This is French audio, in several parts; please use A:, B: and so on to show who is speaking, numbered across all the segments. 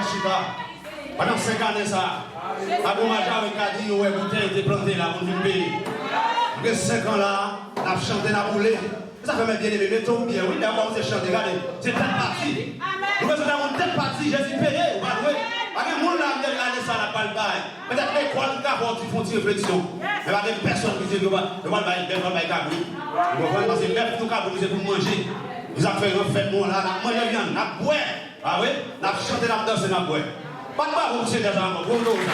A: chita. Pendant 5 années, ça. À Gomaja, avec Adi, où vous avez été planté là pour le pays. Après 5 ans là, on a chanté, on a roulé. Ça fait bien aimé, mettons bien, oui, d'abord c'est chanté, regardez, c'est telle partie. Nous faisons une telle partie, Jésus payé, vous voyez. Avec le monde là, vous regardez ça, la balle baille. Peut-être l'école, le cas, ils font une réflexion. Mais avec personne qui dit que le mal baille, le mal baille, vous comprenez, parce que même tout cas, vous pour manger. Vous avez fait un fait, là, on a mangé viande, on a boire. Ah oui, on a chanté, on a dansé, on a boire. Pas de quoi, vous c'est déjà encore, vous l'avez.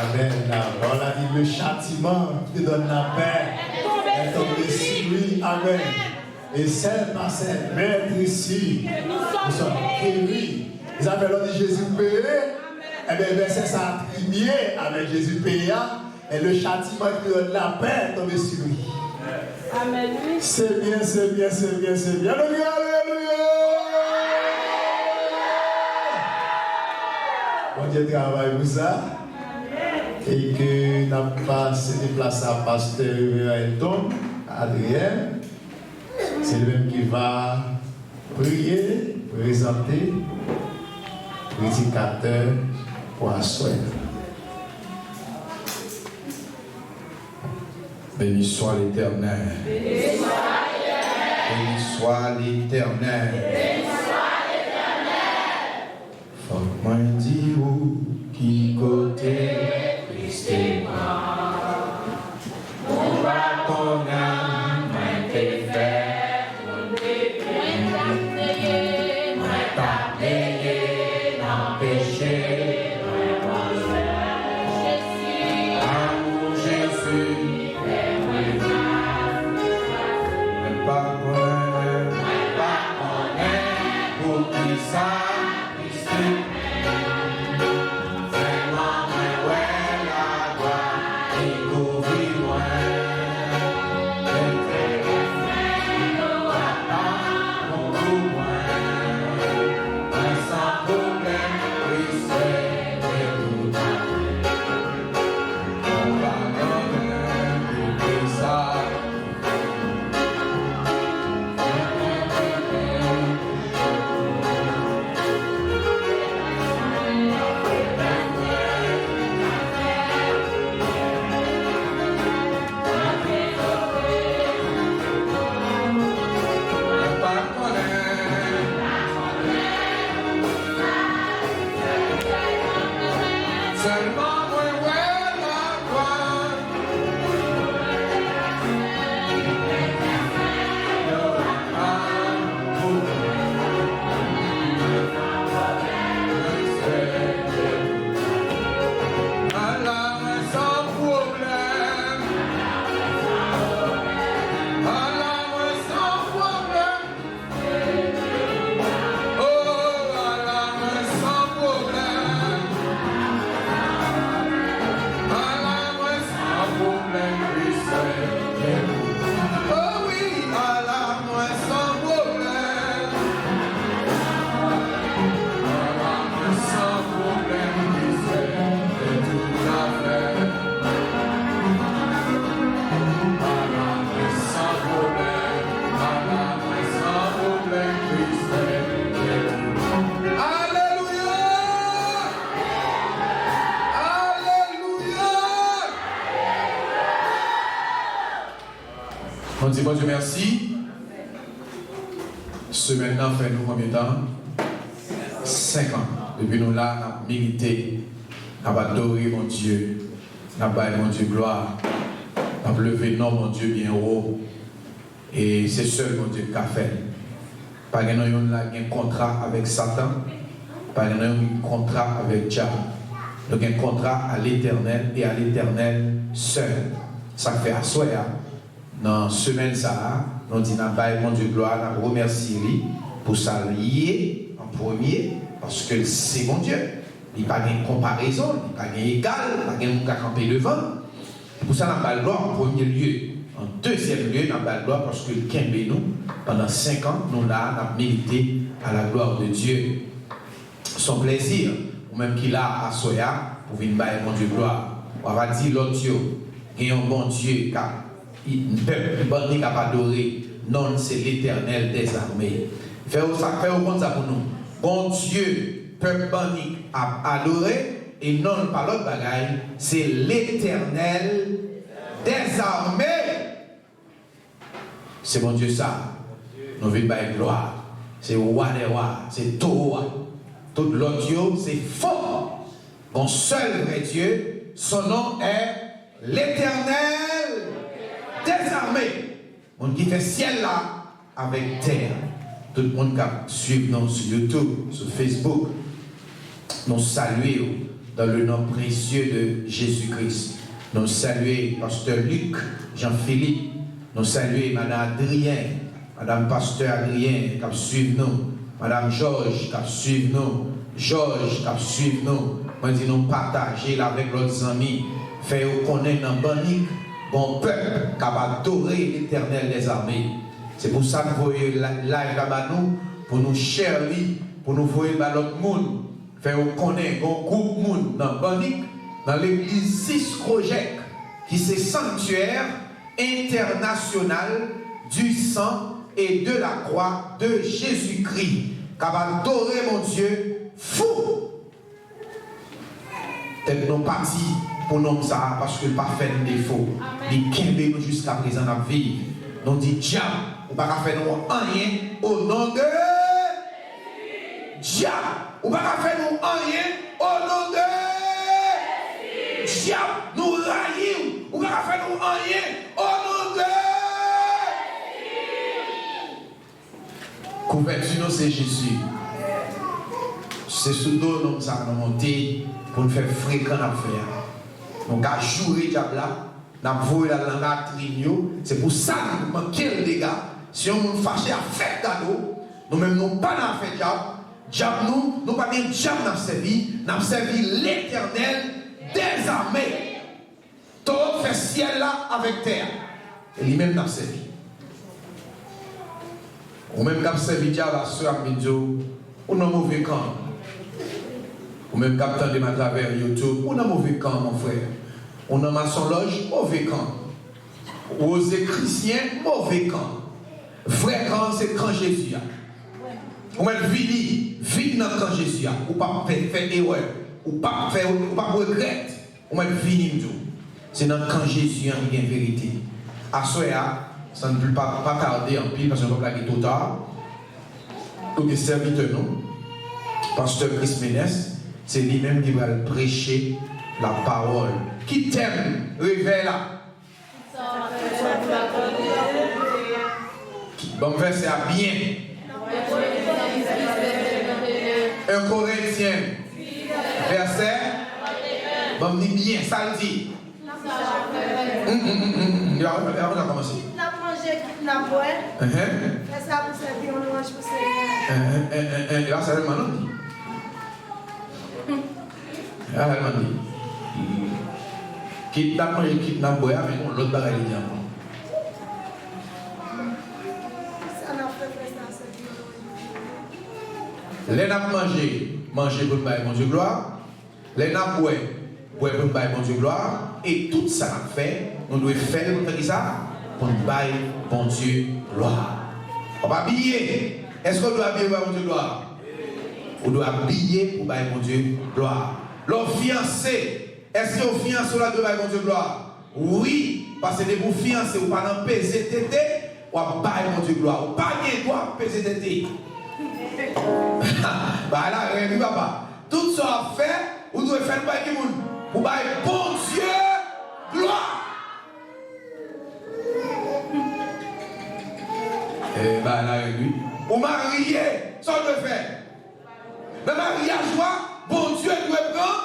B: Amen. On a dit le châtiment qui donne la paix est tombé sur lui. Amen. Et celle par cette maître ici, nous sommes guéris. Ils appellent l'ordre de Jésus payé. Et bien, verset ça attribué avec Jésus payé. Et le châtiment qui donne la paix est tombé sur lui.
C: Amen.
B: C'est bien, c'est bien, c'est bien, c'est bien. Alléluia, alléluia. Bon Dieu travaille pour ça. Et que n'a pas se déplacé à pasteur Elton, Adrien. C'est lui-même qui va prier, présenter, prédicateur pour asseoir.
D: Béni soit l'Éternel.
C: Béni
D: soit l'Éternel. Faut que moi dis où qui côté Christ est mort. On va qu'on a moins fait faire. Moins t'as payé dans péché. Amour Jésus. Pas connaître pour qui ça vraiment ouais la gloire et couvrir moi mon coup sans problème oui c'est tout on va donner ça. On dit bon Dieu merci. Ce maintenant fait nous combien de temps? 5 ans. Depuis nous là, nous avons mérité, nous avons adoré mon Dieu, nous avons baillé mon Dieu gloire, nous avons levé non mon Dieu bien haut. Et c'est seul mon Dieu qui a fait. Pas que nous avons un contrat avec Satan, pas que nous avons un contrat avec Diable. Nous avons un contrat à l'Éternel et à l'Éternel seul. Ça fait asseoir. Dans la semaine, ça, nous disons, mon Dieu gloire, nous remercions pour ça lié en premier, parce que c'est mon Dieu. Il n'y a pas de comparaison, il n'y a pas d'égal, il n'y a pas de camper devant. Pour ça, nous avons gloire en premier lieu. En deuxième lieu, nous avons gloire parce que le nous, pendant 5 ans, nous avons mérité à la gloire de Dieu. Son plaisir, ou même qu'il a à Soya, pour venir bailler mon Dieu gloire. On va dire l'autre Dieu, il y a un bon Dieu qui peuple bandit n'a pas adoré. Non, c'est l'Éternel des armées. Faites ça pour nous. Bon Dieu, peuple bandit a adoré, et non pas l'autre bagaille, c'est l'Éternel des armées. C'est mon Dieu ça. Nous venons de gloire. C'est roi des rois, c'est tout roi. Tout l'autre Dieu, c'est faux. Mon seul vrai Dieu, son nom est l'Éternel des armées. On qui fait ciel là avec terre. Tout le monde qui suit nous sur YouTube, sur Facebook, nous saluons dans le nom précieux de Jésus-Christ. Nous saluons Pasteur Luc, Jean-Philippe, nous saluons Madame Adrien, Madame Pasteur Adrien qui suit nous, Madame Georges qui suit nous, Georges qui suit nous. Moi, dis nous partager avec l'autre ami, faire connaître dans Banique, bon peuple qui va adorer l'Éternel des armées. C'est pour ça que vous voyez live là-bas nous, pour nous chérir, pour nous voir dans l'autre monde, faire connaître un groupe monde dans Banique, dans l'église 6 Project, qui c'est sanctuaire international du sang et de la croix de Jésus-Christ, qui va adorer mon Dieu fou. Peut-être nous partis pour nous ça parce que pas fait de défaut. Il kembe nous jusqu'à présent dans la vie. Nous dit diable, ou pas faire nous rien au nom de diable, ou pas faire nous rien au nom de diable, nous raillons, ou pas faire nous rien au nom de couverture, c'est Jésus. C'est sous dos nous ça nous monter pour nous faire fréquent affaire. Donc à jouer diable là, n'a voulu la langue à trigno, c'est pour ça que nous manquons les dégâts. Si on nous fâche à faire cadeau, nous-mêmes nous pas dans fait diable. Diable nous pas bien diable dans servi, nous servi l'Éternel des armées. Tout fait ciel là avec terre. Et lui-même n'a servi. Ou même quand servi diable à ce Amidio, ou non mauvais camp. Ou même quand de à travers YouTube, ou non mauvais camp mon frère. On a maçon loge, mauvais camp. Ou aux chrétiens, mauvais camp. Vrai camp, c'est quand Jésus a. Ou même vide dans quand Jésus a. Ou pas faire erreur. Ou pas regret. Ou même vide tout. C'est dans quand Jésus a une vérité. À ce moment, ça ne peut pas tarder en pile parce qu'on va plaquer tout tard. Tous les serviteurs, nous, Pasteur Chris Ménès, c'est lui-même qui va prêcher la parole. Qui t'aime, révèle là. Bon verset à bien. 1 Corinthiens, verset. Bon, dit bien, ça le dit. Il va commencer.
C: La manger, quitte la boire. Fais ça pour servir, on mange pour servir.
D: Là, ça le dit. Là, ça le dit. Quitte la manger, quitte la boire, mais on l'autre bagaille dit encore.
C: Ça n'a fait ça, c'est
D: Les n'a manger pour bailler mon Dieu gloire. Les n'a boire pour bailler mon Dieu gloire. Et tout ça n'a fait, on doit faire pour faire ça, pour bailler mon Dieu gloire. On va habiller. Est-ce qu'on doit habiller pour mon Dieu gloire? On doit habiller pour bailler mon Dieu gloire. L'homme fiancé. Est-ce que vous fiancez là de mon Dieu gloire? Oui, parce que vous fiancez ou pas dans PZTT, ou pas mon Dieu gloire. Ou pas bien quoi PZTT. Bah là, rien papa. Tout ça fait, vous devez faire pour qui moun? Pour bailler bon Dieu gloire. Et bah là, lui. Pour marier, ça on doit faire. Le mariage, bon Dieu doit prendre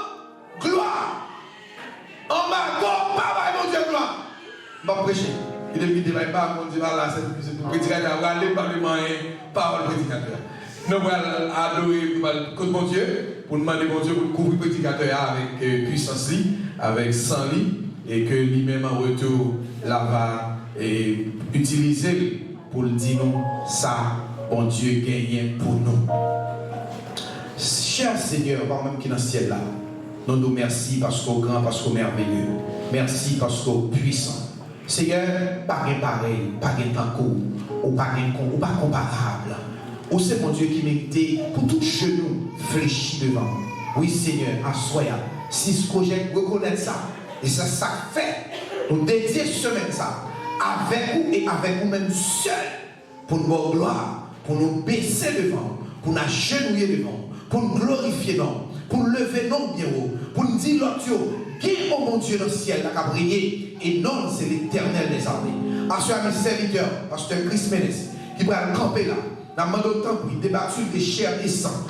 D: gloire. En bas, pas mon Dieu gloire. Je vais prêcher. Il est venu pas mon Dieu là, c'est pour prédicateur. On va aller parlement parole prédicateur. Nous allons adorer mon Dieu pour demander mon Dieu pour couvrir le prédicateur avec puissance, avec sang, et que lui-même en retour là va utiliser pour le dire nous ça, bon Dieu gagne pour nous. Cher Seigneur, par même qui est dans le ciel là. Nous nous merci parce qu'au grand, parce qu'au merveilleux. Merci parce qu'au puissant. Seigneur, pas pareil, pas tant ou pas comparable. Ou c'est mon Dieu qui m'était pour tout genou fléchi devant. Oui, Seigneur, assoya. Si ce projet reconnaître ça, et ça fait, nous dédier semaine ça, avec vous et avec vous-même seul, pour nous gloire, pour nous baisser devant, pour nous agenouiller devant, pour nous glorifier devant, pour nous lever non bien haut, pour nous dire l'autre, qui est mon Dieu dans le ciel, qui a brillé, et non, c'est l'Éternel des armées. Assurez mes serviteurs, pasteur Chris Ménès, qui va camper là, dans le monde temps pour débattre de chair et sang,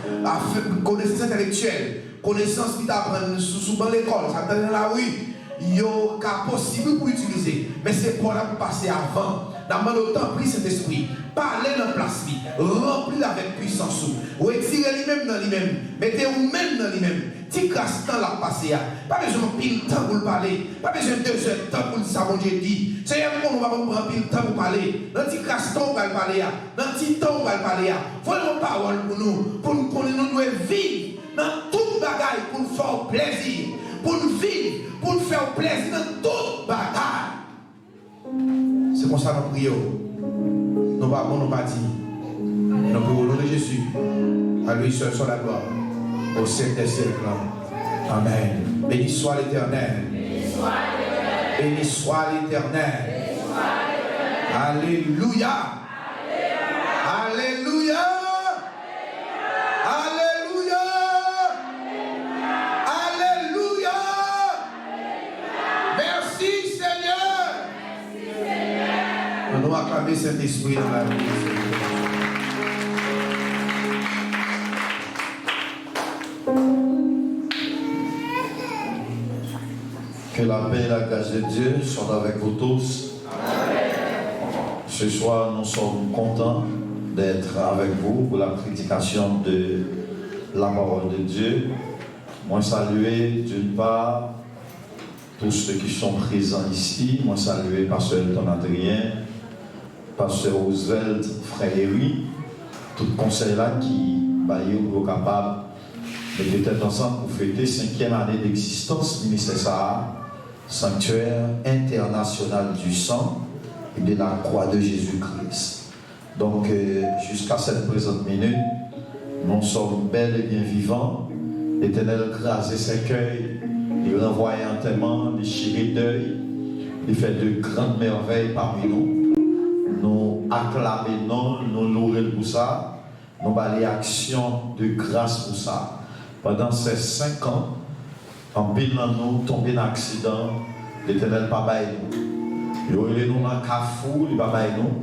D: connaissance intellectuelle, connaissance qui t'apprend souvent l'école, ça dans la rue, il y a possible pour utiliser, mais c'est pour là pour passer avant. Dans le temps, pris cet esprit, parlez dans la place, remplis avec puissance, retirez lui-même dans lui-même, mettez-vous même dans lui-même, petit casse dans la passé, pas besoin de pile temps pour le parler, pas besoin de 2 heures de temps pour le savoir Dieu dit. C'est un moment où on va prendre pile temps pour parler, dans petit casse temps on va parler, dans petit temps on va parler, voilà une parole pour nous connaître, nous devons vivre dans toute bagaille pour nous faire plaisir, pour nous vivre, pour nous faire plaisir dans toute bagaille. C'est comme ça que nous prions. Nous ne pas dit. Nous prions au nom de Jésus. À lui seul soit la gloire. Au siècle des siècles. Amen. Béni soit l'Éternel. Béni soit l'Éternel. Alléluia. Alléluia. Alléluia. Alléluia. Merci Seigneur. Nous allons acclamer cet esprit dans la vie.
E: Que la paix et la grâce de Dieu soient avec vous tous. Amen. Ce soir, nous sommes contents d'être avec vous pour la prédication de la parole de Dieu. Moi, saluer d'une part tous ceux qui sont présents ici. Moi, saluer Pasteur Elton Adrien, Pasteur Roosevelt, Frère Eri, tout le conseil là qui est capable de peut-être ensemble pour fêter 5e année d'existence du ministère Sahara, sanctuaire international du sang et de la croix de Jésus-Christ. Donc, jusqu'à cette présente minute, nous sommes bel et bien vivants. L'Éternel crase ses cueils, il renvoie un témoin, déchiré d'œil, il fait de grandes merveilles parmi nous. Nous acclamons, nous louons pour ça, nous avons les actions de grâce pour ça. Pendant ces 5 ans, en pile dans nous, tombé dans l'accident, l'Éternel pas bail nous. Il est nous dans Carrefour, il pas bail nous.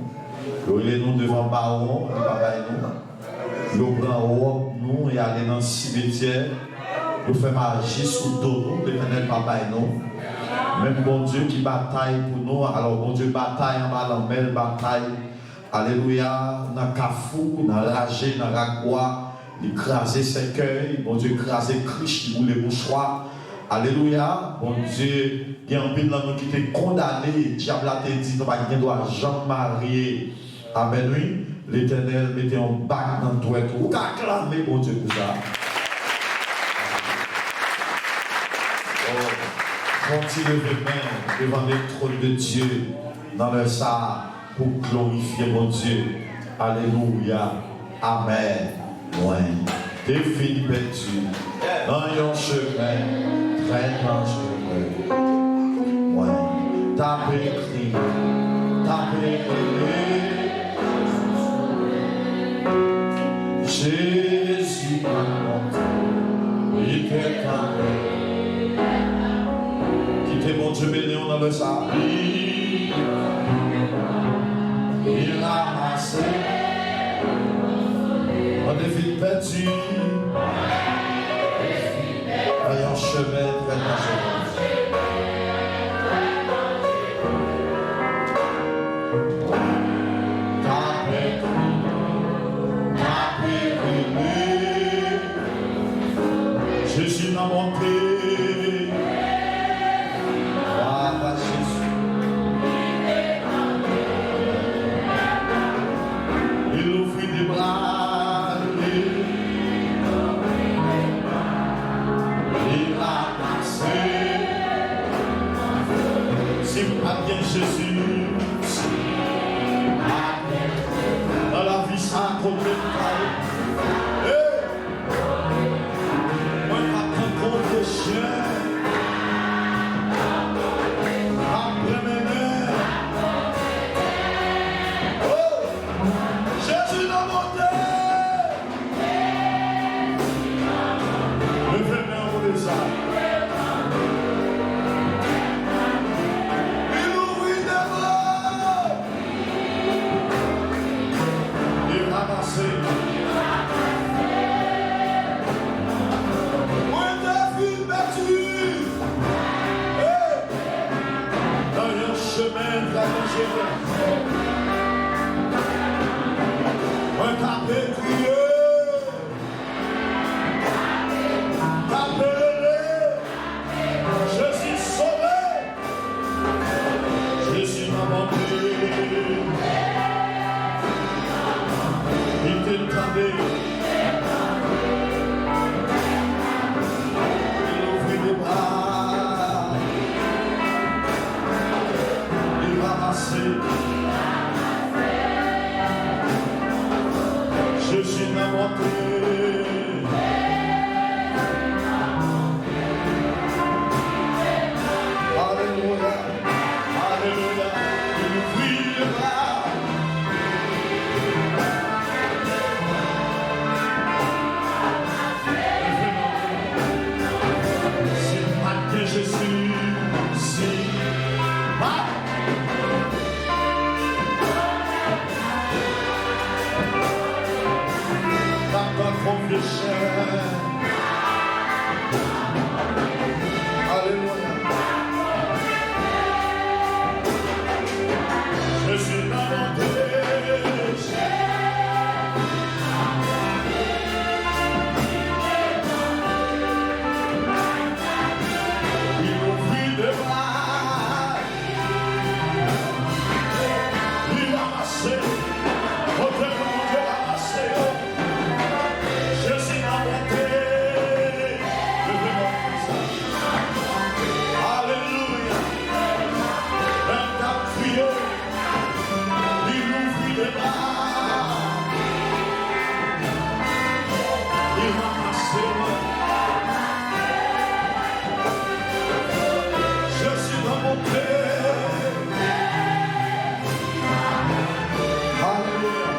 E: Il est nous devant Baron, il pas bail nous. Il prend robe nous et aller dans le cimetière. Il fait magie sous dos, l'Éternel pas bail nous. Même bon Dieu qui bataille pour nous, alors bon Dieu bataille en Malambel, bataille. Alléluia, dans Carrefour, dans Ragé, dans Ragua. Il crasait ses cœurs, bon Dieu crasait Christ qui voulait mouchoir. Alléluia, bon Dieu, il y a un peu de nous qui était condamné, le diable a dit, nous ne doit jamais marier. Amen, oui, l'Éternel mettait un bac dans toi, ou acclamer bon Dieu pour ça. Continuez les mains devant les trônes de Dieu, dans le sang, pour glorifier mon Dieu. Alléluia, Amen. Loin, t'es fini perdu dans un chemin très dangereux. Loin, t'as écrit, Jésus m'a montré, il t'est campé. Quittez mon Dieu béni dans le sable. Il a ramassé. On est vite perdu. Un chemin très dangereux. Jésus m'a monté. Gloire à Jésus. Il ouvrit des bras. Si vous pas bien Jésus,
B: Je suis inventé. Alléluia, Alléluia, il vivra. C'est pas que je suis, si pas. From the chair. Alléluia. Je suis inventé. Il m'ouvrit des bras. Il a massé. Autrement Dieu a massé. Je suis inventé. Alléluia. Un tas crié. Il m'ouvrit les bras. Il m'a massé. Je suis inventé. Alléluia.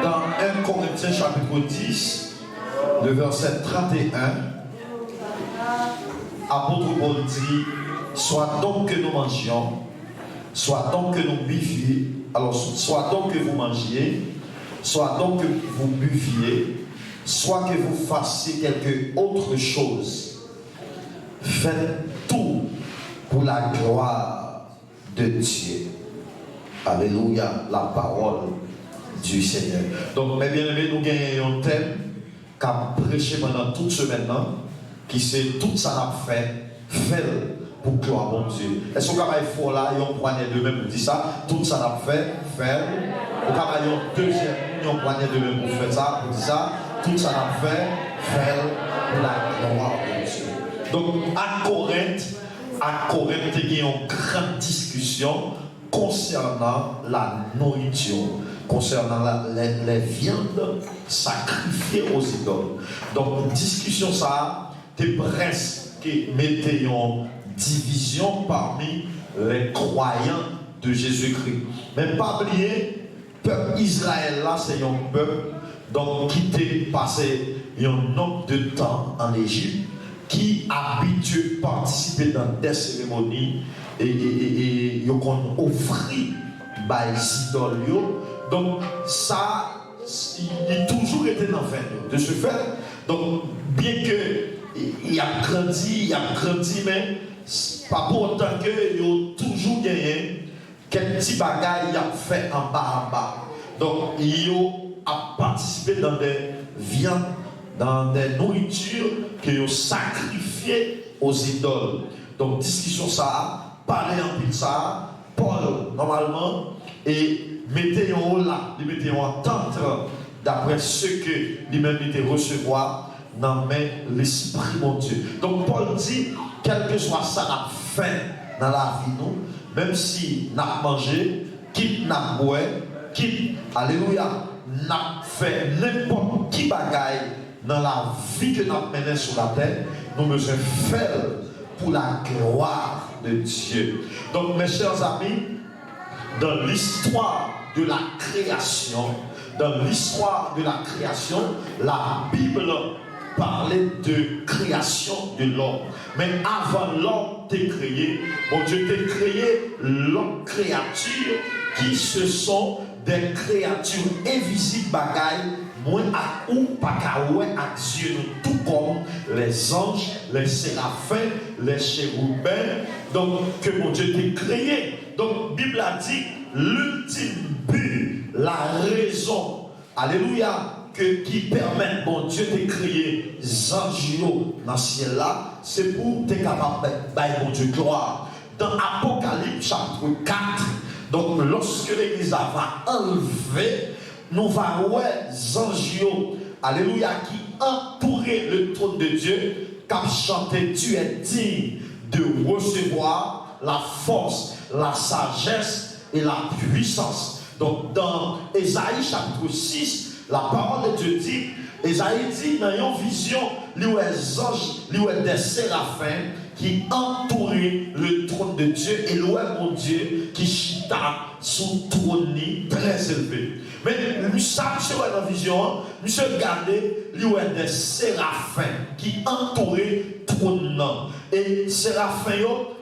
E: Dans 1 Corinthiens chapitre 10, le verset 31, apôtre Paul dit, soit donc que nous mangions, soit donc que nous buvions, alors soit donc que vous mangiez, soit donc que vous buviez, soit que vous fassiez quelque autre chose, faites tout pour la gloire de Dieu. Alléluia, la parole du Seigneur. Donc, mes bien-aimés, nous gagnons un thème qu'a prêché pendant toute semaine, qui c'est tout ça n'a fait pour gloire mon Dieu. Est-ce qu'on a fort là, et on poignait de même pour dire ça? Tout ça n'a fait, on a un deuxième, et on poignait de même pour faire ça, pour dire ça. Tout ça n'a fait, pour la gloire de Dieu. Donc, à Corinthe, il y a une grande discussion concernant la nourriture, concernant les viandes sacrifiées aux idoles. Donc, discussion ça, t'es presque mettez une division parmi les croyants de Jésus-Christ. Mais pas oublier, peuple Israël là, c'est un peuple donc, qui était passé un nombre de temps en Égypte, qui habitué à participer dans des cérémonies et ils ont offert les idoles. Donc, ça, il a toujours été dans le fait de ce fait. Donc, bien qu'il a grandi, mais pas pour autant qu'il a toujours gagné quelques petits bagages qu'il a fait en bas. Donc, il a participé dans des viandes, dans des nourritures qu'il a sacrifiées aux idoles. Donc, discussion ça, parler en pile ça, Paul, normalement, et mettez en haut là, mettez en tente d'après ce que lui-même était recevoir dans l'esprit mon Dieu. Donc Paul dit, quel que soit ça n'a fait dans la vie nous, même si n'a mangé, quitte n'a boire, quitte, alléluia, n'a fait n'importe qui bagaille dans la vie que nous menons sur la terre, nous devons faire pour la gloire de Dieu. Donc mes chers amis, dans l'histoire de la création, la Bible parlait de création de l'homme. Mais avant l'homme t'est créé, bon Dieu t'a créé l'homme créature qui ce sont des créatures invisibles bagailles, moins à ou pas qu'à ouais à Dieu, tout comme les anges, les séraphins, les chérubins, donc que mon Dieu t'a créé. Donc, la Bible a dit, l'ultime but, la raison, alléluia, que qui permettent, bon Dieu, de créer les anges dans le ciel là, c'est pour être capable de bon Dieu gloire. Dans Apocalypse chapitre 4, donc lorsque l'église va enlever, nous allons voir les anges, alléluia, qui entouraient le trône de Dieu, qui ont chanté, tu es digne de recevoir la force, la sagesse et la puissance. Donc dans Ésaïe chapitre 6, la parole de Dieu dit, Ésaïe dit dans une vision, il y a des anges, il y a des séraphins qui entouraient le trône de Dieu et il y a mon Dieu qui chita sous trône très élevé. Mais ça, monsieur, dans la vision, monsieur, regardez, il y a des séraphins qui entouraient le trône. Et séraphins,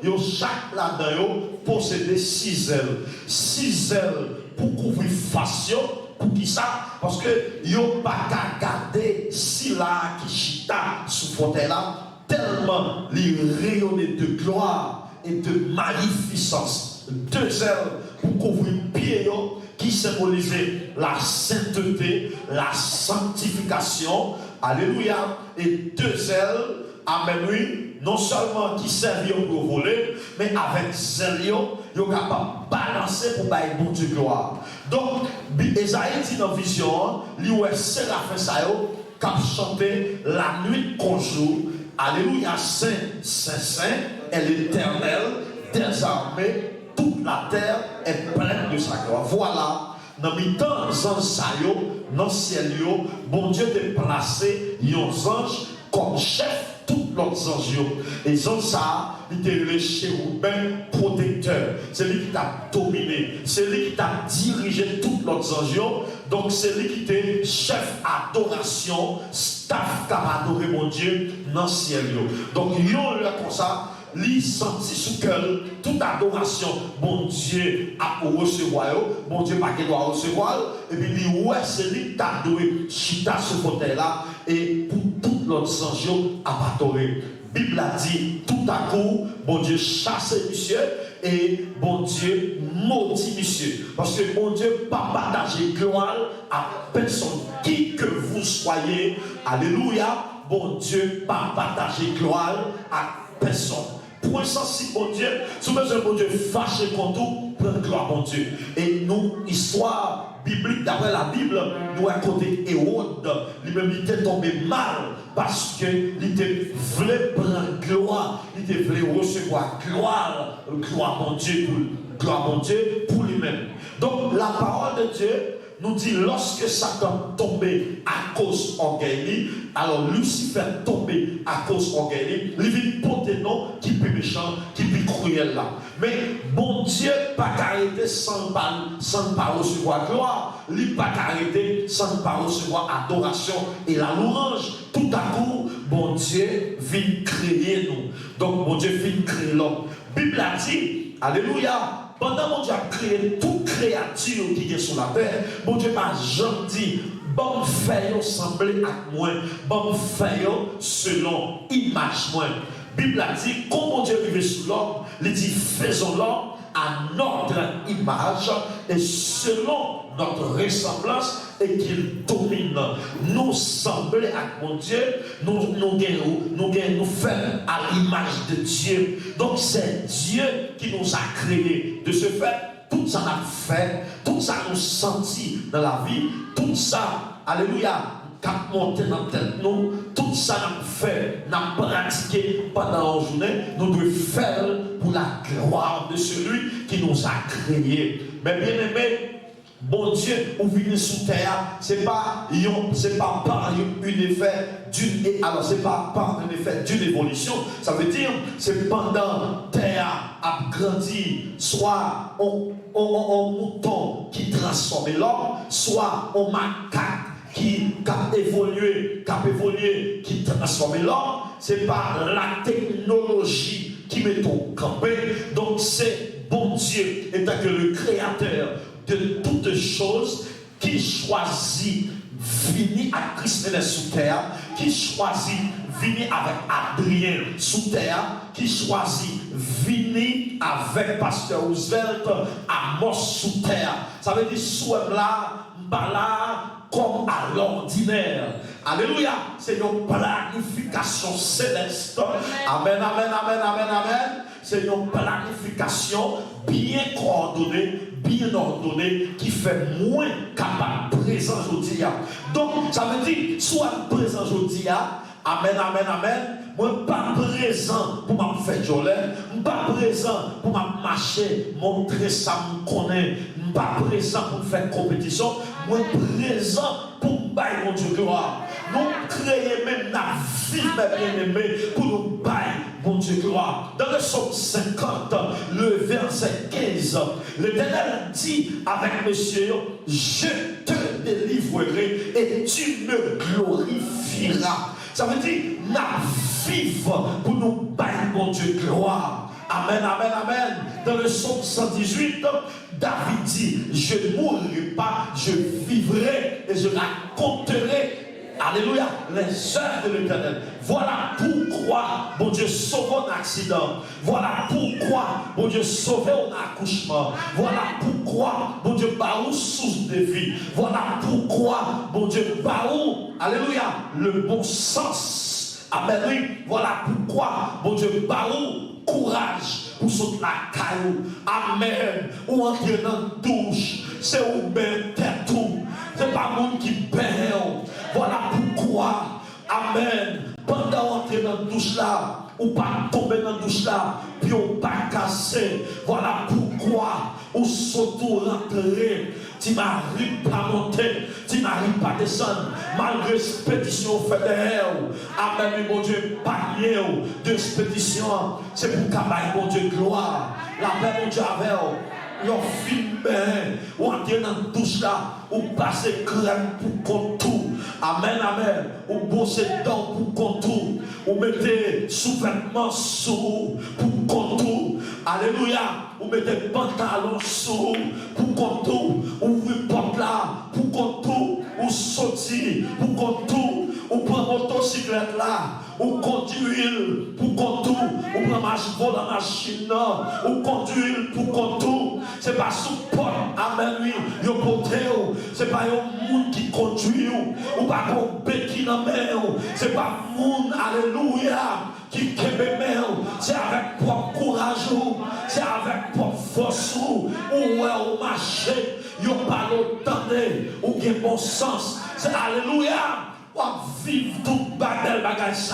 E: ils ont chaque là-dedans possédé 6 ailes. 6 ailes pour couvrir face. Pour qui ça? Parce que yo pas qu'à garder si là qui chita sous fauteuil là tellement les rayonnait de gloire et de magnificence. 2 ailes pour couvrir pied qui symbolisait la sainteté, la sanctification. Alléluia. Et 2 ailes, amen, oui, non seulement qui serviront pour voler, mais avec zèle, ils sont capables de balancer pour bailler bon Dieu gloire. Donc, Esaïe dit dans la vision, il y a séraphins qui ont chanté la nuit qu'on joue. Alléluia, Saint, Saint, Saint, est l'Éternel des armées, toute la terre est pleine de sa gloire. Voilà, dans le temps, dans le ciel, bon Dieu a placé les anges comme chef. Tous les anges. Et les anges, il était le chérubin protecteur. C'est lui qui t'a dominé. C'est lui qui t'a dirigé tous les anges. Donc c'est lui qui était chef adoration, staff qui a adoré mon Dieu dans le ciel. Donc il y a comme ça, il sentit sous cœur toute adoration. Bon Dieu a recevoir. Bon Dieu pas qu'il doit recevoir. Et puis il dit, ouais, c'est lui qui t'a adoré. Chita ce fauteuil là. Et pour tout l'autre ange à adorer. Bible a dit, tout à coup, bon Dieu chasse monsieur et bon Dieu maudit monsieur. Parce que bon Dieu pas partager gloire à personne. Qui que vous soyez, alléluia, bon Dieu pas partager gloire à personne. Pour sensible, bon Dieu, si vous êtes bon Dieu fâché contre vous, prenez gloire, bon Dieu. Et nous, histoire biblique, d'après la Bible, nous à côté Hérode, lui-même il était tombé mal parce qu'il voulait prendre gloire, il voulait recevoir gloire, gloire mon Dieu pour lui-même. Donc la parole de Dieu nous dit lorsque Satan tombé à cause orgueil, alors Lucifer tombé à cause orgueil, il vient porter non qui peut méchant, qui peut cruel là. Mais bon Dieu pas arrêter sans pas recevoir gloire, il pas arrêter sans pas recevoir adoration et la louange. Tout à coup, bon Dieu vient créer nous. Donc bon Dieu vient créer l'homme. Bible a dit, alléluia. Pendant mon Dieu a créé toute créature qui est sur la terre, mon Dieu m'a jamais dit, bon fait sembler à moi, bon fait selon image moi. Bible a dit, comme mon Dieu vivait sous l'homme, il dit, faisons l'homme à notre image et selon notre ressemblance et qu'il domine. Nous sembler à mon Dieu, nous faire à l'image de Dieu. Donc c'est Dieu qui nous a créés. De ce fait, tout ça n'a fait, tout ça nous senti dans la vie, tout ça, alléluia, qu'a monté dans la tête nous, tout ça n'a fait, n'a pratiqué pendant la journée, nous devons faire pour la gloire de celui qui nous a créés. Mais bien aimé, bon Dieu, ou venir sous terre, c'est pas par un effet d'une évolution. Ça veut dire, c'est pendant terre a grandi, soit on mouton qui transforme l'homme, soit on macaque qui a évolué, qui transforme l'homme. C'est par la technologie qui met au campé. Donc c'est bon Dieu, étant que le créateur de toutes choses, qui choisit venir à Christ sous terre, qui choisit venir avec Adrien sous terre, qui choisit venir avec Pasteur Roosevelt à Mos sous terre. Ça veut dire, sous là, là, comme à l'ordinaire. Alléluia. C'est une planification céleste. Amen, amen, amen, amen, amen. C'est une planification bien coordonnée, bien ordonnée, qui fait moins capable présent aujourd'hui. Donc, ça veut dire, soit présent aujourd'hui, amen, amen, amen. Moi, pas présent pour me faire jolie, pas présent pour me marcher, montrer ça, me connaître, pas présent pour faire compétition, moi présent pour me bailler mon Dieu gloire. Nous créons même la vie, mes bien-aimés, pour nous bailler mon Dieu gloire. Dans le psaume 50, le verset 15, l'Éternel dit avec monsieur, je te délivrerai et tu me glorifieras. Ça veut dire, nous vivons pour nous bailler mon Dieu gloire. Amen, amen, amen. Dans le psaume 118, David dit, je ne mourrai pas, je vivrai et je raconterai, alléluia, les œuvres de l'Éternel. Voilà pourquoi, mon Dieu, sauve un accident. Voilà pourquoi, mon Dieu, sauve un accouchement. Voilà pourquoi, mon Dieu, baou source de vie. Voilà pourquoi, mon Dieu, baou, alléluia, le bon sens. Amen, oui. Voilà pourquoi, mon Dieu, baou, courage pour sauter la caillou. Amen. Ou entrer dans la douche. C'est où même tête tout. C'est pas le monde qui perd. Voilà pourquoi. Amen. Pendant entrer dans la douche là, ou pas tomber dans la douche là, puis on pas casser. Voilà pourquoi. Ou surtout rentrer. Tu n'arrives pas à monter, tu n'arrives pas à descendre, malgré l'expédition faite derrière. Amen, mon Dieu, panier de l'expédition, c'est pour qu'abaye, mon Dieu, gloire. La paix, mon Dieu, avec vous. Film, ou entrer dans la douche là, ou passer crème pour contour. Amen, amen. Ou bosser dents pour contour. Ou mettez sous-vêtements sous pour contour. Alléluia. Ou mettez pantalon sous pour contour. Ouvrez porte là pour contour. Ou sortir pour contour. Ou prendre motocyclette là. Ou conduire pour contour. Ou prendre la machine là. Ou conduire pour contour. C'est pas sous porte. Amen, oui. Yo poté. C'est pas un monde qui conduit. Ou pas un béquille dans la main. C'est pas un monde, alléluia, qui kébé. C'est avec propre courage. C'est avec propre force. Ou au marché. Yo pas l'entendre. Ou qui bon sens. C'est alléluia. Vivre tout bagage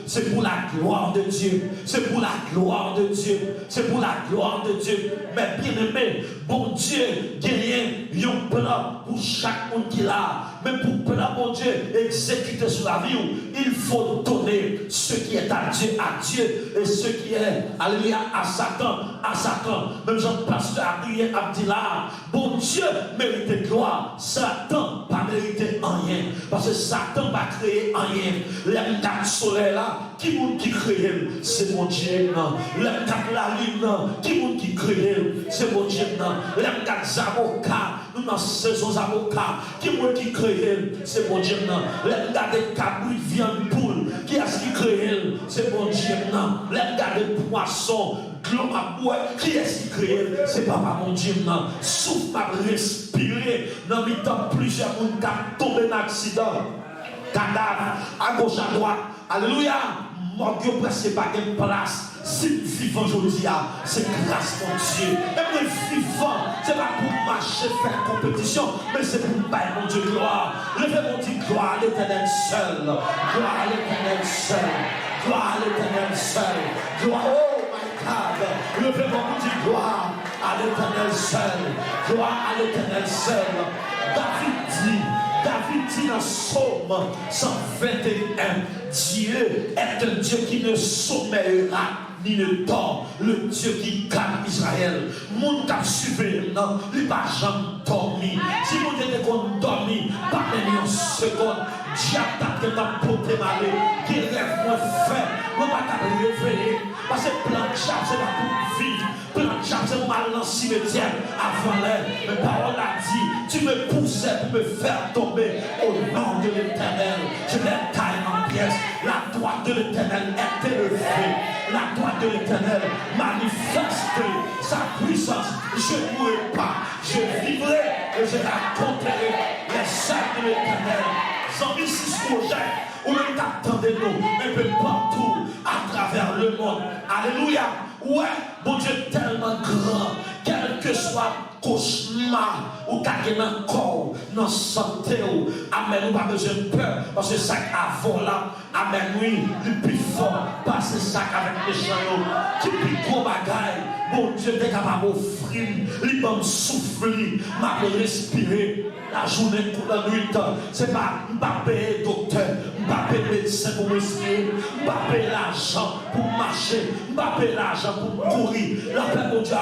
E: c'est pour la gloire de Dieu. C'est pour la gloire de Dieu. C'est pour la gloire de Dieu. Mais bien aimé, bon Dieu, gagne un plan pour chaque monde qui l'a. Mais pour plan, bon Dieu, exécuter sur la vie, il faut donner ce qui est à Dieu et ce qui est, alléluia, à Satan, Même Jean-Pasteur Adrien a dit là, bon Dieu mérite gloire, Satan pas mérité rien. Parce que Satan va créer rien. Les quatre soleil là, qui monde qui crée, c'est mon Dieu. Les quatre la lune, qui monde qui crée, c'est mon Dieu. Les quatre avocats, nous dans saison avocats, qui monde qui crée, c'est mon Dieu. Les quatre cabris viande poule, qui est-ce qui crée, c'est mon Dieu. Les quatre poissons, qui est-ce qui crée, c'est papa mon Dieu. Souffle à respirer, dans le temps plusieurs monde qui tombent dans l'accident. Cadavre, à gauche, à droite. Alléluia. Mort que presque pas de place. Si vivant aujourd'hui, c'est grâce mon Dieu. Et moi vivant, c'est pas pour marcher, faire compétition, mais c'est pour bailler mon Dieu gloire. Levez mon Dieu gloire à l'Éternel seul. Gloire à l'Éternel seul. Gloire à l'Éternel seul. Gloire, oh my God. Levez mon Dieu gloire à l'Éternel seul. Gloire à l'Éternel seul. David dit dans Psaume 121, Dieu est un Dieu qui ne sommeillera ni ne dort, le Dieu qui calme Israël. Mon cap suivi, non, il n'a pas jamais dormi. Si vous êtes dormi, pas même une seconde, diable t'a porté malé, qui rêve moins fait, moi pas réveiller. Parce que plan de chap, c'est pas pour vivre. Plan de chap, c'est pour aller dans le cimetière avant l'air. Mais parole a dit, tu me poussais pour me faire tomber au nom de l'Éternel. Je l'ai taillé en pièces. La droite de l'Éternel est élevée. La droite de l'Éternel manifeste sa puissance. Je ne mourrai pas. Je vivrai et je raconterai les œuvres de
D: l'éternel. Zambie, si ce projet, ou même t'attendez nous, un peu partout, à travers le monde. Alléluia. Ouais, bon Dieu tellement grand, quel que soit cauchemar ou t'as dans le corps, dans la santé, amen, ou pas besoin de peur, parce que ça avant là, amen, oui, le plus fort, passer ça avec les gens, qui plus gros bagaille, bon Dieu t'es capable d'offrir, les bonnes souffler, m'a respirer, la journée pour la nuit, c'est pas payer docteur, pas payer médecin pour respirer, pas payer l'argent pour marcher, pas payer l'argent pour courir, la paix pour Dieu,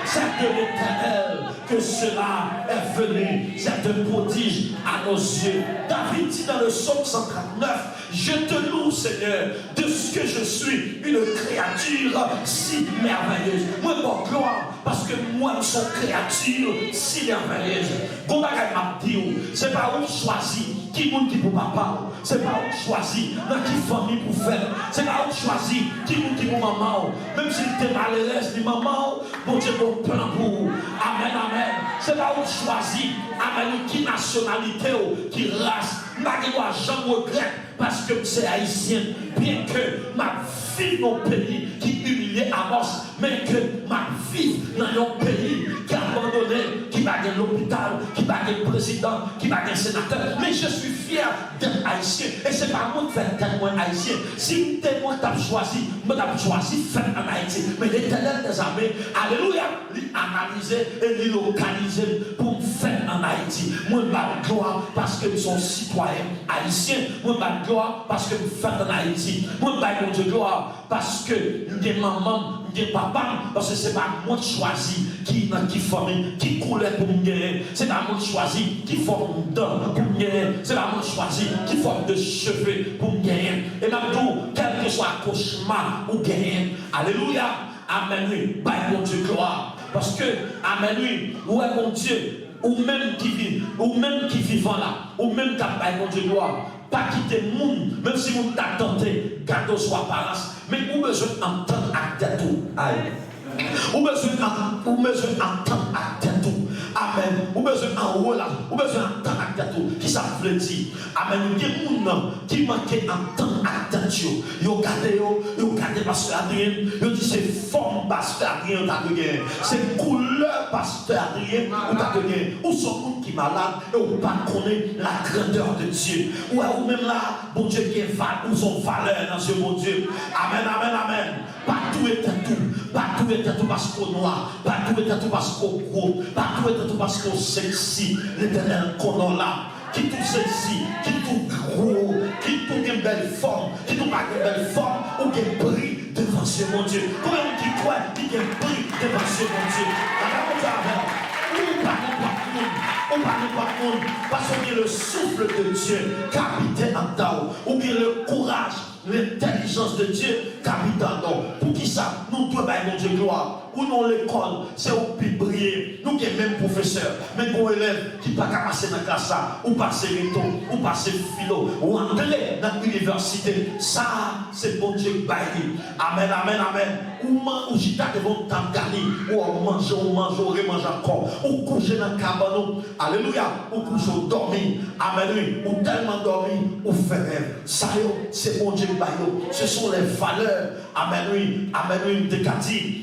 D: c'est de l'éternel que cela est venu, c'est un prodige à nos yeux. David dit dans le psaume 139, je te loue Seigneur de ce que je suis une créature si merveilleuse. Moi bon gloire parce que moi je suis une créature si merveilleuse. Bon bagay m'a dit, c'est pas où choisi qui monde qui pour papa, c'est pas où choisi dans qui famille pour faire, c'est pas où choisi qui monde qui pour maman, même si tu es malheureuse ni maman, bon Dieu bon plan pour. Amen, amen. C'est pas où choisi, amen, qui nationalité, qui race, je ne dois jamais regretter parce que c'est haïtien, bien que ma vie dans mon pays qui humilié à mort, mais que ma vie dans un pays qui a abandonné, qui va gagner l'hôpital, qui va gagner le président, qui va gagner le sénateur, mais je suis fier d'être haïtien, et c'est pas moi qui fais témoin haïtien. Si témoin t'as choisi, moi t'as choisi faire en Haïti, mais l'éternel des armées, alléluia, l'analyser et localiser pour faire en Haïti. Moi je gloire parce que nous sommes citoyens haïtiens, moi je gloire parce que nous faisons en Haïti, moi je gloire parce que des mamans, des papas, parce que c'est pas moi qui choisis qui dans qui famille, qui couleur pour me gagner, c'est pas moi qui choisis qui forme dents pour me gagner, c'est pas moi qui choisis qui forme de cheveux pour me gagner. Et même tout, quel que soit cauchemar ou gagner, alléluia, amen, oui, bye mon Dieu, gloire. Parce que, amen, oui, ouais mon Dieu, ou même qui vit, ou même qui vivant là, ou même qui a bye mon Dieu, gloire. Pas quitter le monde, même si vous t'a tenté, garde soi apparence, mais vous besoin d'entendre à tête tout. Vous besoin d'entendre à tête tout. Amen. Vous besoin en haut là, vous besoin d'entendre à tête tout. Qui ça veut dire? Amen. Il y a des gens qui manquent d'entendre à tête tout. Vous regardez pasteur Adrien, vous dites c'est forme pasteur Adrien, c'est couleur pasteur Adrien, ou sont gens qui sont malades et vous ne connaissez pas la grandeur de Dieu. Ou même là, bon Dieu qui est ou son valeur dans ce bon Dieu. Amen, amen, amen. Pas tout est tout. Pas tout est tout parce qu'on noir. Pas tout est tout parce qu'on gros. Pas tout est tout parce qu'on sexy. L'éternel qu'on a là. Qui tout sexy, qui tout gros, qui tout une belle forme, qui tout pas une belle forme, ou qui brille devant ce mon Dieu. Combien qui croit, qui brille devant ce mon Dieu. On parle pas de monde, parce qu'on a le souffle de Dieu qui habite en Tao, ou bien le courage, l'intelligence de Dieu qui habite en nous. Pour qui ça? Nous devons bailler mon Dieu gloire. Ou non l'école, c'est au plus briller. Nous qui sommes même professeurs, même pour élèves qui ne peuvent pas passer dans la classe, ou passer rhétorique, ou passer philo, ou anglais dans l'université. Ça, c'est bon Dieu qui baille. Amen, amen, amen. Ou j'étais devant tant gagner, ou manger, remanger encore, ou coucher dans le cabanon. Alléluia. Ou coucher dormir. Amen, oui. Ou tellement dormir, ou faire rêve. Ça, c'est bon Dieu qui baille. Ce sont les valeurs. Amen, oui. Amen, oui.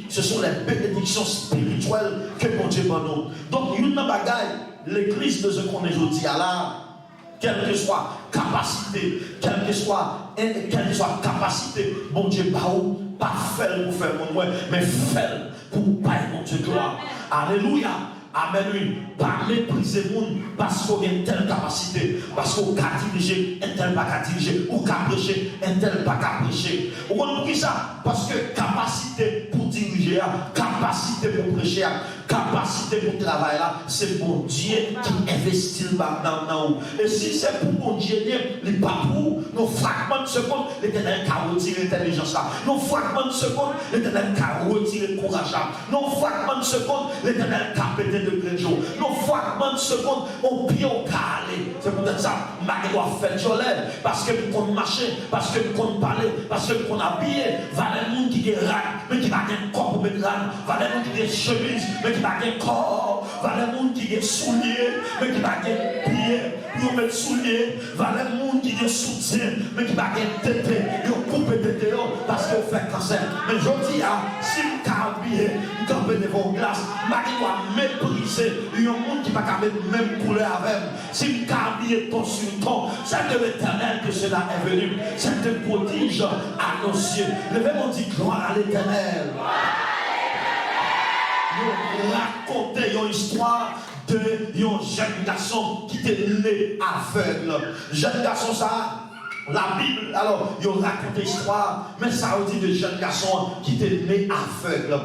D: Ce sont les bénédictions spirituelles que mon Dieu m'a donné. Donc, une bagaille, l'église de ce qu'on est aujourd'hui à là, quelle que soit capacité, quelle que soit capacité, mon Dieu, pas faire pour faire mon moi, mais faire pour payer mon Dieu gloire. Alléluia. Amen, oui. Pas mépriser le monde parce qu'on a une telle capacité, parce qu'on a dirigé, un tel pas qu'à diriger, ou qu'à prêcher, un tel pas qu'à prêcher. Vous comprenez ça? Parce que capacité pour diriger, capacité pour prêcher, capacité pour travailler là, c'est mon Dieu qui investit dans nous. Et si c'est pour mon Dieu, les pas pour nos fragments de seconde, l'éternel qui a retiré l'intelligence là. Nos fragments de seconde, l'éternel qui a retiré le courage là. Nos fragments de seconde, l'éternel qui a pété de plein jour. Nos fragments de seconde, on pied au calé. C'est pour ça que je dois faire jolet. Parce que nous comptons marcher, parce que nous comptons parler, parce que nous comptons habiller. Valait monde qui est râle, mais qui n'a pas un corps pour mettre râle. Valait monde qui est chemise, mais qui n'a pas un corps
E: valait monde qui est soulier, mais qui n'a qu'un pied pour mettre soulier, valait monde qui est soutien, mais qui n'a qu'un tête, ils ont coupé tête parce qu'ils ont fait cancer. Mais je dis, si je habillé, je campe devant glace, je dois mépriser, il y a un monde qui n'a pas même couleur avec. Si je habillé ton sur ton, c'est de l'Éternel que cela est venu. C'est un prodige à nos yeux. Levez-moi dit gloire à l'Éternel. Nous racontons une histoire de un jeune garçon qui était né aveugle. Jeune garçon ça, la Bible, alors, ils ont raconté l'histoire, mais ça a dit de jeunes garçons qui étaient nés aveugles.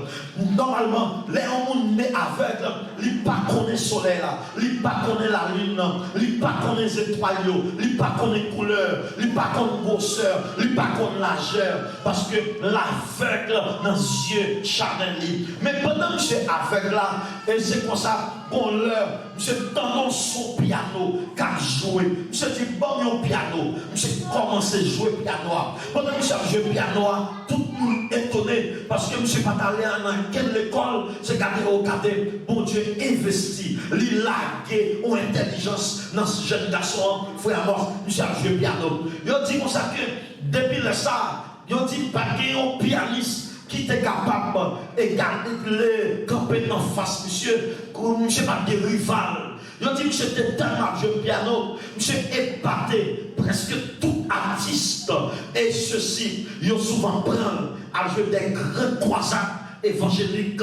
E: Normalement, les gens nés aveugles, ils ne connaissent pas le soleil, ils ne connaissent pas la lune, ils ne connaissent pas les étoiles, ils ne connaissent pas les couleurs, ils ne connaissent pas la grosseur, ils ne connaissent pas l'âgeur, parce que l'aveugle dans les yeux charnels. Mais pendant que c'est aveugle là, et c'est comme ça qu'on leur, monsieur dans son piano, qu'a joué, monsieur dit bon au piano, monsieur commencé à jouer piano. Pendant que monsieur joue piano, tout le monde est étonné, parce que monsieur pas allé dans quelle école, c'est regardé, bon Dieu investi, il lagué en intelligence dans ce jeune garçon, frère mort, monsieur a joué piano. Il dit comme ça que depuis le ça, il dit pas qu'il y a un pianiste qui était capable de garder le camper en face, monsieur, comme monsieur pas de rival. Il dit que c'était tellement joué piano, monsieur épaté, presque tout artiste. Et ceci, ils ont souvent pris à jouer des grands croisades évangéliques.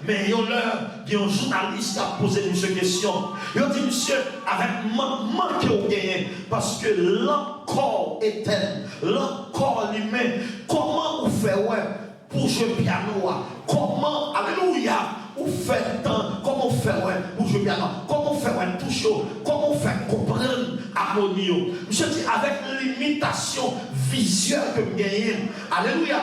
E: Mais il y a un journaliste qui a posé une question. Il dit, monsieur, avec manque au gagné, parce que l'encore éternel, l'encore humain, comment vous faites pour jouer piano? Comment, alléluia, vous faites tant, comment vous faites pour jouer piano? Comment vous faites toucher? Comment vous faites comprendre harmonie? Je dis avec l'imitation visuelle que vous gagnez, alléluia,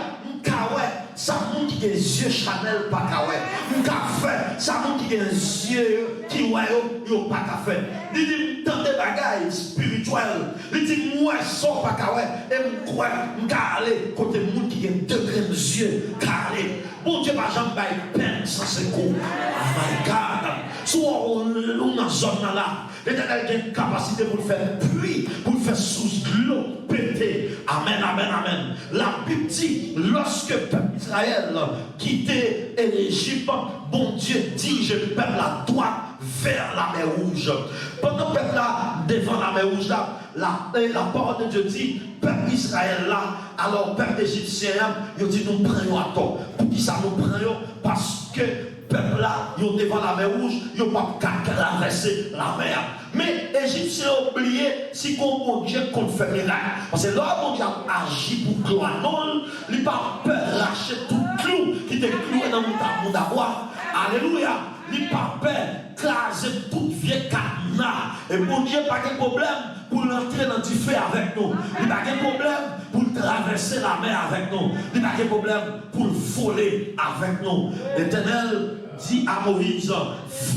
E: ça montre qu'il y a des yeux Chanel, pas café, ça montre qu'il y a des yeux qui ont pas café. Il dit, dans des bagailles spirituelles, il dit, moi, je sors pas café, et moi, je aller côté monde qui a deux grands yeux carrés. Bon Dieu, par exemple, il peine sans secours. Oh my God. Soit on est dans la zone là, l'Éternel a une capacité pour le faire pluie, pour le faire sous l'eau, péter. Amen, amen, amen. La Bible dit, lorsque le peuple Israël quittait l'Égypte, bon Dieu dirige le peuple à droite vers la mer Rouge. Pendant que le peuple là, devant la mer Rouge là, la parole de Dieu dit, peuple Israël là, alors peuple égyptien, il dit, nous prenons à tort. Pour qui ça nous prenons? Parce que peuple là, ils ont devant la mer Rouge, ils n'ont pas qu'à traverser la mer. Mais les Égyptiens ont oublié si mon Dieu qu'on fait miracle. Parce que là, mon Dieu a agi pour gloire. Non, il n'a pas peur de lâcher tout clou qui était cloué dans mon d'avoir. Alléluia. Il n'a pas peur de craser toute vieille cadenas. Et mon Dieu n'a pas de problème pour entrer dans du feu avec nous. Il n'a pas de problème pour traverser la mer avec nous. Il n'a pas de problème pour voler avec nous. L'Éternel dit à Moïse,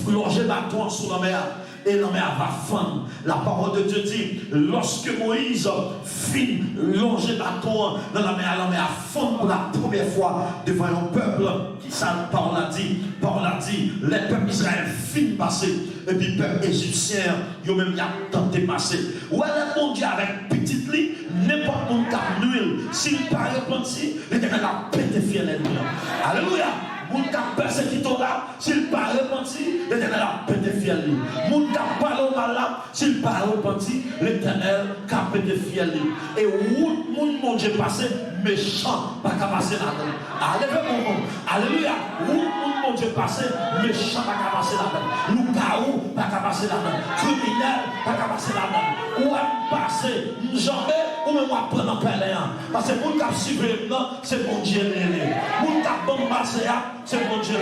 E: longez bâton sur la mer. Et la mer va fendre. La parole de Dieu dit, lorsque Moïse fit longer bâton dans la mer a fondu pour la première fois devant un peuple qui ça parole a dit, les peuples Israël fin passer, et puis les peuples égyptiens, ils ont même tenté de passer. Ou alors mon Dieu avec petite lit, n'importe mon cap d'huile, s'il paraît repenti, l'Éternel a pété fier l'ennemi. Alléluia. Moun qui a persécuté là, s'il pas repenti, l'Éternel a pété fiel. Moun qui a parlé mal là, s'il pas repenti, l'Éternel a pété fiel. Et où mon Dieu passé, méchant, pas qu'à passer là-dedans. Alléluia. Où mon Dieu passé, méchant, pas qu'à passer là-dedans. Loup-garou, pas qu'à passer là-dedans. Criminel, pas qu'à passer là-dedans. Où est passé, jamais, ou même moi prendre en pèlerin. Parce que moun qui a suivi, c'est mon Dieu. Moun qui a bombardé, c'est mon Dieu.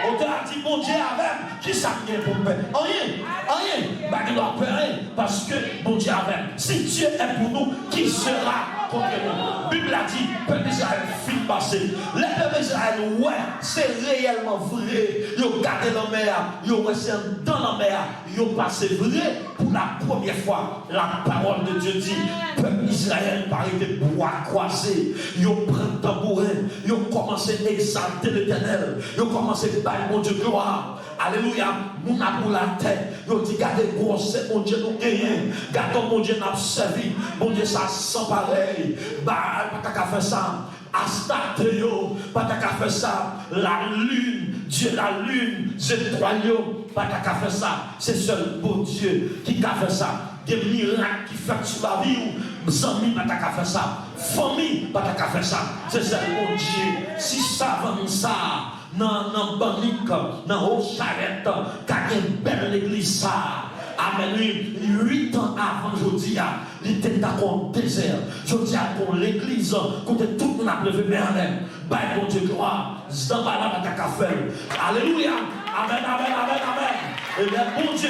E: On te a dit, mon Dieu avec, qui ça vient pour faire? Rien. Bah, il doit faire parce que mon Dieu avec. Si Dieu est pour nous, qui sera contre nous? La Bible a dit, peuple d'Israël fit passer. Les peuples d'Israël, ouais, c'est réellement vrai. Ils ont gardé la mer, ils ont resté dans la mer, ils ont passé vrai pour la première fois. La parole de Dieu dit, peuple d'Israël parlait de bois croisés. Ils ont pris le tambourin, ils ont commencé à exalter l'Éternel. Ils ont commencé à battre mon Dieu gloire.
D: Alléluia. Nous n'avons pour la tête. Nous dit, gardez gros, c'est mon Dieu nous gagne. Gardons mon Dieu nous servi. Mon Dieu, ça sans pareil. Bah, pas qu'à faire ça. Astateo, pas qu'à faire ça. La lune, Dieu, la lune, c'est royaume, pas qu'à faire ça. C'est seul bon Dieu qui a fait ça. Des miracles qui fait sur la vie. Amis, pas qu'à faire ça. Famille, pas qu'à faire ça. C'est seul bon Dieu. Si ça va ça. Dans Banique, dans Haut-Charette, car une belle église ça. Amen. 8 ans avant, je dis, il était dans le désert. Je dis pour l'église, quand tout le monde a levé, mais amen. Bah, bon Dieu, gloire. Zambala, alléluia. Amen, amen, amen, amen. Et bien, bon Dieu,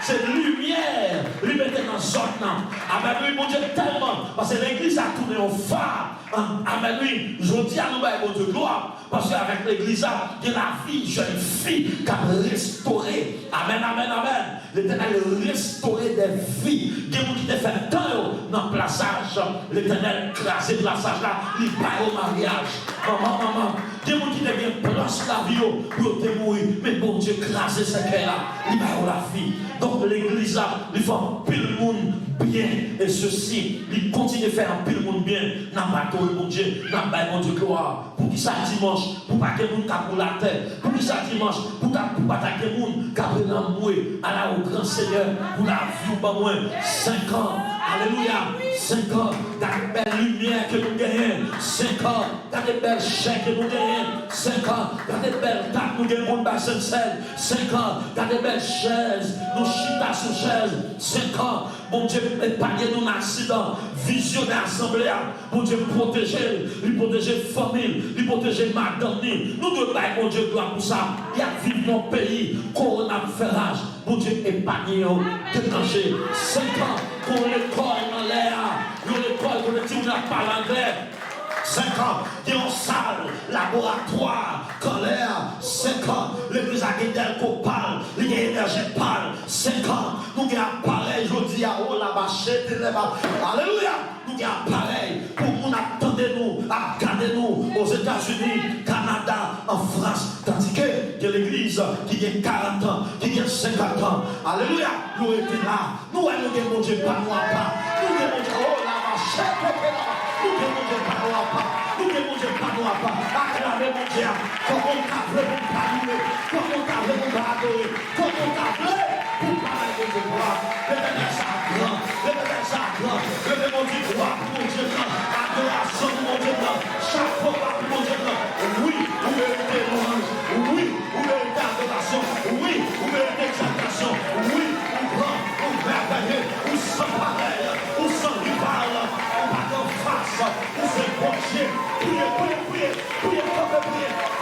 D: c'est lumière, lui mettait dans zone. Amen, oui, mon Dieu, tellement. Parce que l'église a tourné au phare. Amen, oui, je dis à nous, mon Dieu, gloire. Parce qu'avec l'église, il y a la vie, jeune fille, qui a restauré. Amen, amen, amen. L'éternel a restauré des vies. Il y a des gens qui ont fait tant dans le plaçage. L'éternel crasé le plaçage là, il part au mariage. Maman. Il y a des gens qui ont bien place la vie pour te mourir. Mais bon Dieu, crasé ce qu'elle là, il part au la vie. Donc l'église là, il faut pile le monde bien. Et ceci, il continue à faire un pile le monde bien. N'a pas tout mon Dieu, n'a pas mon Dieu gloire. Pour qui ça dimanche, pour pas que le monde cap pour la terre. Pour qui ça dimanche, pour pas que le monde cap pour l'amouer. À la au grand Seigneur, pour la vie pas moins 5 ans. Alléluia. 5 ans, dans des belles lumières que nous gagnons. 5 ans, dans des belles chèques que nous gagnons. 5 ans, dans des belles tables nous gagnons. 5 ans, dans des belles chaises, nous chita sur chaise. 5 ans, mon Dieu, épargnez nous un accident. Visionnaire assemblée, mon Dieu, protéger, lui protéger famille, lui protéger madame. Nous devons pas, mon Dieu, gloire pour ça. Il y a vivre mon pays, corona fait rage. Mon Dieu, épargnez nous, déclencher. 5 ans, pour l'école dans l'air. L'école pour le type n'a pas l'anglais. 5 ans, il y a une salle, laboratoire, colère. 5 ans, l'église a gagné qu'on parle, il y a énergie parle. 5 ans, nous avons appareil, je dis à oh la machette, alléluia. Nous avons appareil pour nous attendre nous, à garder nous aux États-Unis, Canada, en France. Tandis que l'église qui a 40 ans, qui a 50 ans, alléluia, nous étions là. Nous avons mon Dieu, pas nous à pas. Nous avons mon Dieu, oh la machette, nous avons mon Dieu, pas nous à pas. Nous avons mon Dieu, pas nous à pas. Acclamez mon Dieu, comme on t'a voulu pour parler, comme on t'a voulu pour adorer, comme on t'a voulu pour parler de Dieu. L'éternel sacrant, l'éternel sacrant, levez mon Dieu, gloire pour mon Dieu, adoration pour mon Dieu, chaque fois pour mon Dieu. Oui, vous méritez louange, oui, vous méritez adoration, oui, vous méritez exaltation, oui, vous grand, vous merveilleux, vous sans pareil, vous sans rival, vous pas de face, vous êtes bon Dieu. Priez,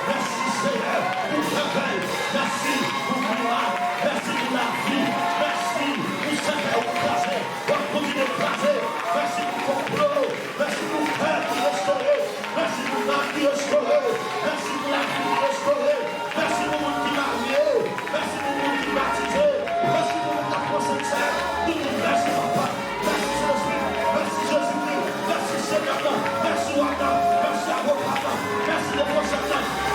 D: merci Seigneur, pour le travail, merci pour le gloire, merci pour la vie, merci pour ce que vous placez, pour continuer de placer, merci pour ton complot, merci pour le frère qui restaurer, merci pour la vie restaurée, merci pour la vie restaurée, merci pour le monde qui m'a marié, merci pour le monde qui m'a baptisé, merci pour le monde qui a consacré, merci papa, merci Jésus, merci Jésus-Christ, merci Seigneur, merci Wanda, merci Avocat, merci le prochain.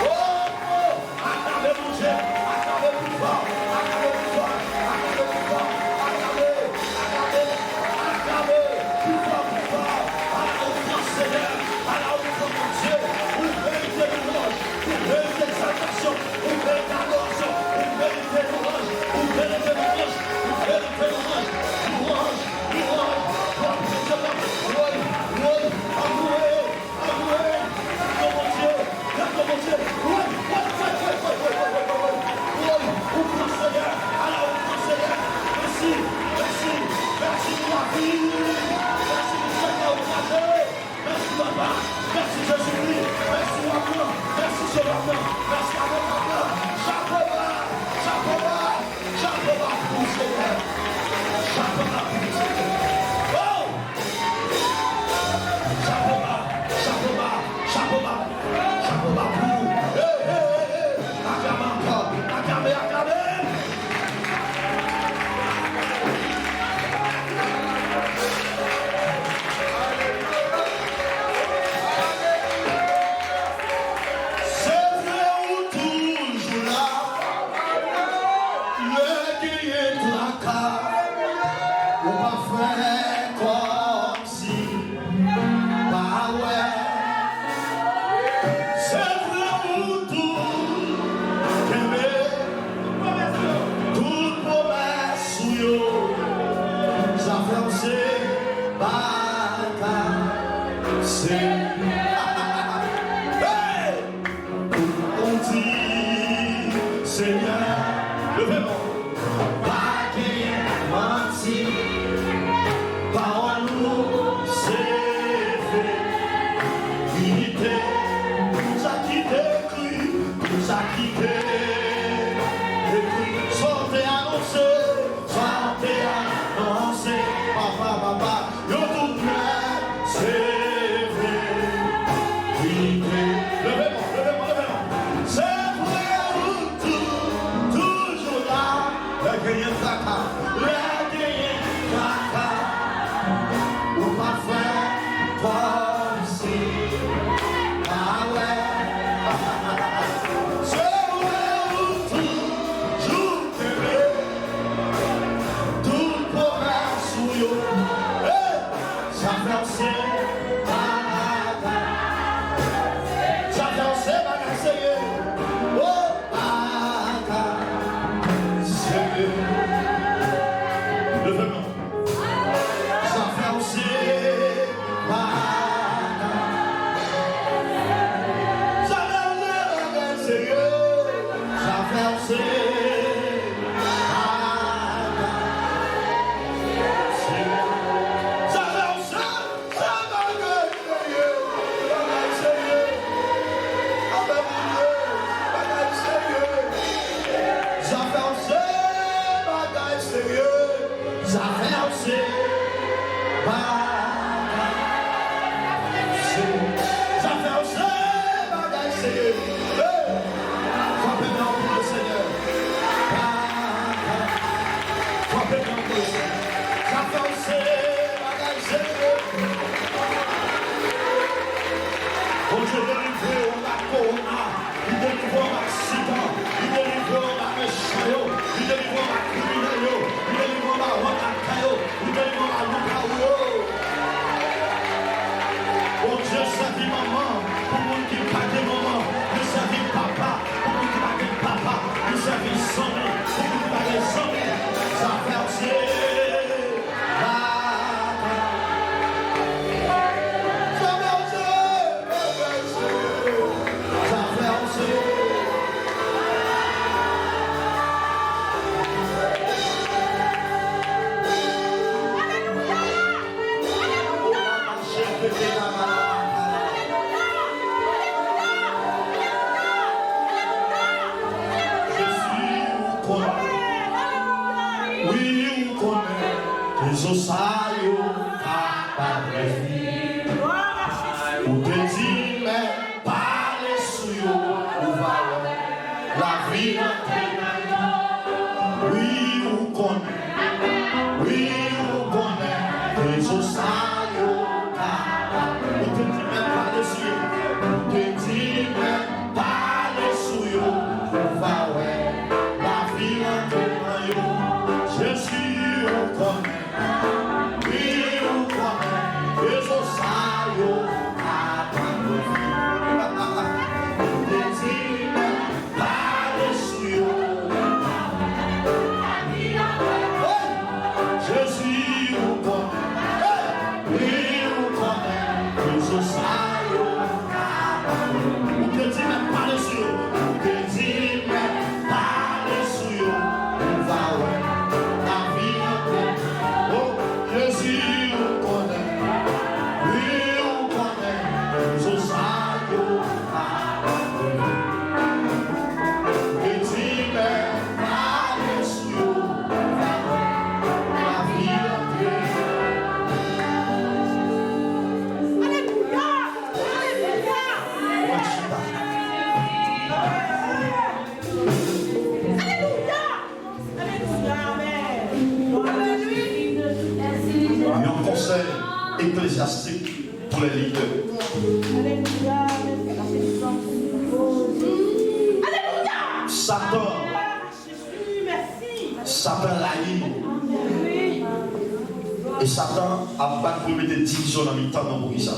D: Oh, acclamez mon Dieu, acclamez plus fort, acclamez plus fort, acclamez plus fort, acclamez plus fort, à la haute grand Seigneur, à la haute grand mon Dieu, vous méritez louange, vous méritez exaltation, vous méritez adoration, vous méritez louange, vous méritez louange, vous méritez louange, louange, merci Jésus-Christ, merci Wanda, merci Seigneur, merci Avocat, chapeau bas pour Seigneur, chapeau bas pour Seigneur. Oh! Chapeau bas pour vous. Acclamez encore, acclamez. C'est vrai.
A: Ecclésiastique pour les leaders. Satan, Satan l'a dit.
E: Et Satan a battu pour mettre des divisions dans le temps pour ça.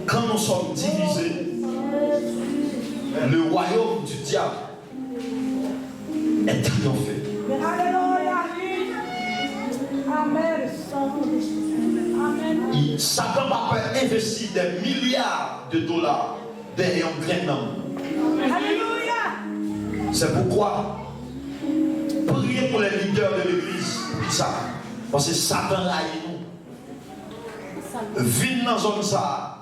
E: Quand nous sommes divisés, le royaume du diable est triomphé. Satan va faire investir des milliards de dollars derrière un grand homme. C'est pourquoi priez pour les leaders de l'église. Parce que Satan raille nous. Vine dans zone ça.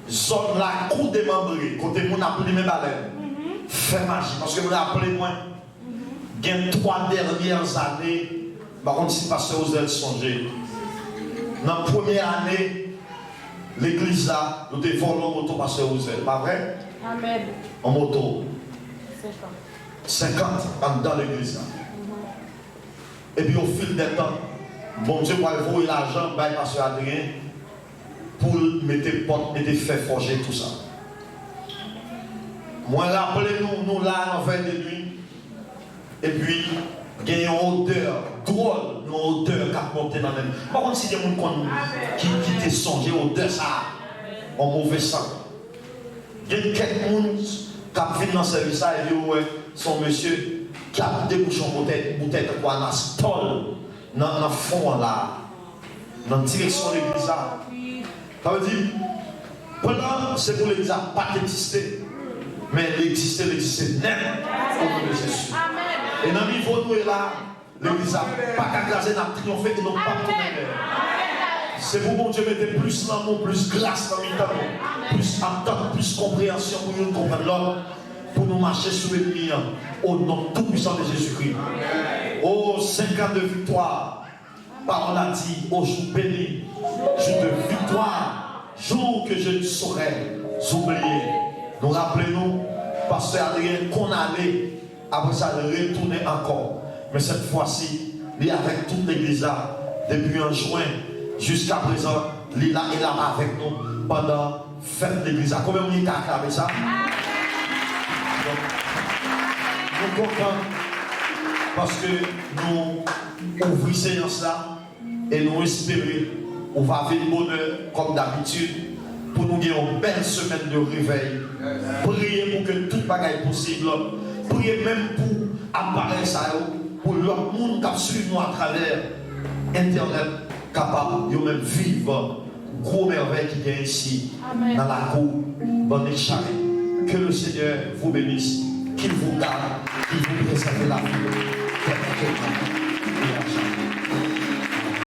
E: Zone la cour démembrée. Côté mon appelé mes baleines. Fait magie. Parce que vous rappelez moi. Il y a 3 dernières années. Par contre, si pasteur vous êtes songé. Dans la première année, l'église là, nous avons volé en moto pasteur vous êtes. Pas vrai?
C: Amen.
E: En moto. 50 dans l'église là. Et puis au fil des temps, bon Dieu va envoyer l'argent par pasteur Adrien pour mettre porte, mettre fait forger tout ça. Moi, rappelez-nous, nous là, en fin de nuit, et puis, il y a une odeur drôle, une odeur qui a monté dans le même. Par contre, si il y a des gens qui te songé, odeur ça, en mauvais sang. Il y a quelques gens qui ont fait dans le service et dit, ouais, son monsieur qui a débouché une bouteille de quoi dans le stol, dans le fond là, dans la direction de l'église. Ça veut dire, pendant c'est pour l'église pas exister, mais l'exister net au nom de Jésus. Et dans le niveau nous là, l'église n'a pas qu'à glacer, n'a triomphé et non pas tourné. C'est pour mon Dieu mettre plus d'amour, plus grâce dans le temps, plus attente, plus compréhension pour nous comprendre l'autre, pour nous marcher sur l'ennemi au nom tout-puissant de Jésus-Christ. Oh, 5 ans de victoire, parole a dit, au jour béni, jour de victoire, jour que je ne saurais oublier. Nous rappelons-nous, pasteur Adrien, qu'on allait, après ça, retourner encore. Mais cette fois-ci, il est avec toute l'église là, depuis en juin jusqu'à présent, il est là avec nous pendant fête d'église. Combien de monde a acclamé ça? Nous sommes contents parce que nous ouvrons séance là et nous espérons qu'on va vivre le bonheur comme d'habitude pour nous gagner une belle semaine de réveil. Priez pour que tout bagaille possible. Priez même pour apparaître ça, pour l'autre monde qui suit nous à travers Internet, capable de même vivre gros merveille qui vient ici, Amen. Dans la cour, dans les charrettes. Que le Seigneur vous bénisse, qu'il vous garde, qu'il vous préserve la vie.